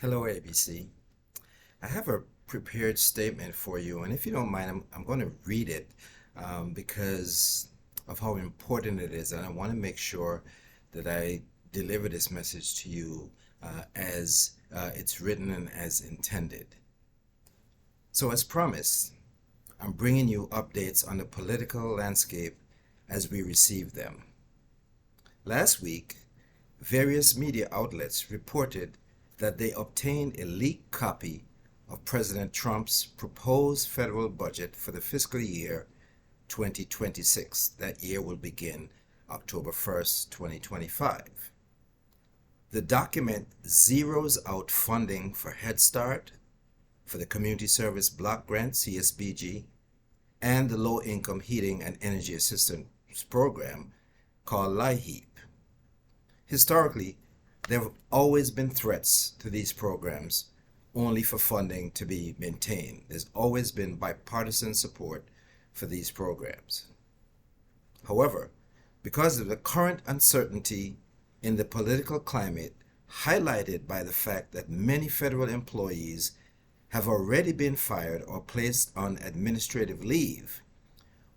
Hello, ABC. I have a prepared statement for you, and if you don't mind, I'm going to read it because of how important it is, and I want to make sure that I deliver this message to you as it's written and as intended. So, as promised, I'm bringing you updates on the political landscape as we receive them. Last week, various media outlets reported that they obtained a leaked copy of President Trump's proposed federal budget for the fiscal year 2026. That year will begin October 1st, 2025. The document zeroes out funding for Head Start, for the Community Service Block Grant, CSBG, and the Low Income Heating and Energy Assistance Program called LIHEAP. Historically, there have always been threats to these programs only for funding to be maintained. There's always been bipartisan support for these programs. However, because of the current uncertainty in the political climate, highlighted by the fact that many federal employees have already been fired or placed on administrative leave,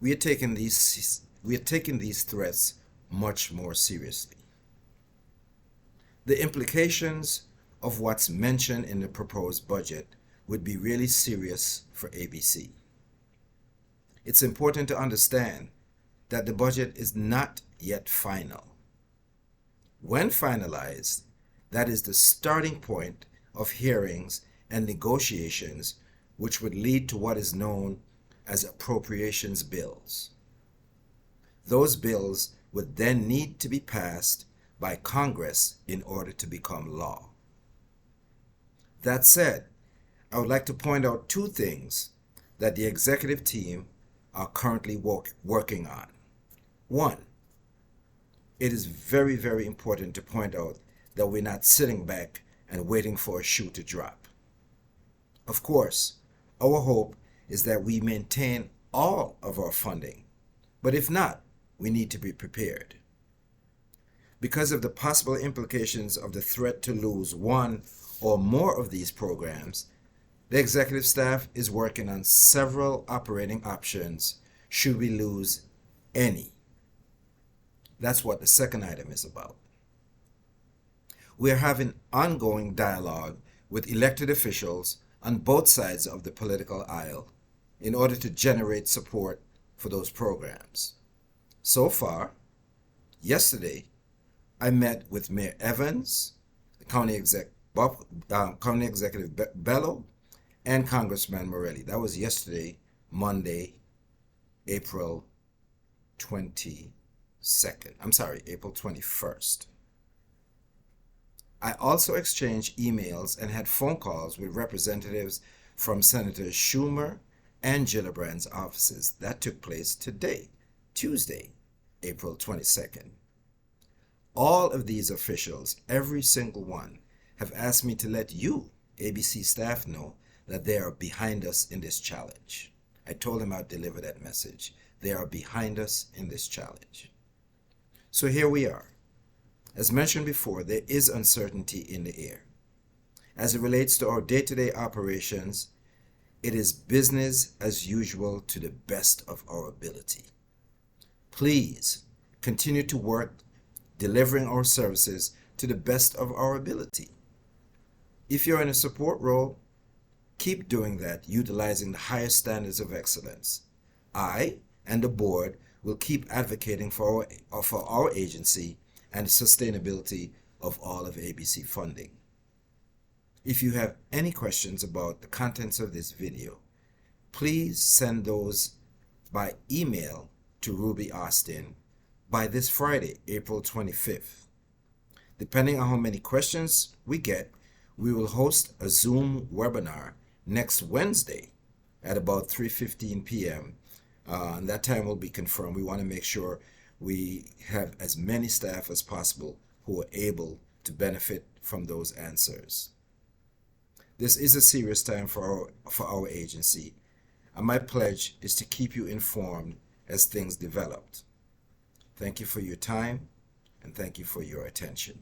we are taking these threats much more seriously. The implications of what's mentioned in the proposed budget would be really serious for ABC. It's important to understand that the budget is not yet final. When finalized, that is the starting point of hearings and negotiations, which would lead to what is known as appropriations bills. Those bills would then need to be passed by Congress in order to become law. That said, I would like to point out two things that the executive team are currently working on. One, it is very, very important to point out that we're not sitting back and waiting for a shoe to drop. Of course, our hope is that we maintain all of our funding, but if not, we need to be prepared. Because of the possible implications of the threat to lose one or more of these programs, the executive staff is working on several operating options should we lose any. That's what the second item is about. We are having ongoing dialogue with elected officials on both sides of the political aisle in order to generate support for those programs. So far, yesterday, I met with Mayor Evans, the County Executive Bello, and Congressman Morelli. That was yesterday, Monday, April 22nd. April 21st. I also exchanged emails and had phone calls with representatives from Senators Schumer and Gillibrand's offices. That took place today, Tuesday, April 22nd. All of these officials, every single one, have asked me to let you, ABC staff, know that they are behind us in this challenge. I told them I'd deliver that message. They are behind us in this challenge. So here we are. As mentioned before, there is uncertainty in the air. As it relates to our day-to-day operations, it is business as usual to the best of our ability. Please continue to work delivering our services to the best of our ability. If you're in a support role, keep doing that, utilizing the highest standards of excellence. I and the board will keep advocating for our agency and the sustainability of all of ABC funding. If you have any questions about the contents of this video, please send those by email to Ruby Austin by this Friday, April 25th. Depending on how many questions we get, we will host a Zoom webinar next Wednesday at about 3:15 p.m. And that time will be confirmed. We want to make sure we have as many staff as possible who are able to benefit from those answers. This is a serious time for our agency, and my pledge is to keep you informed as things develop. Thank you for your time, and thank you for your attention.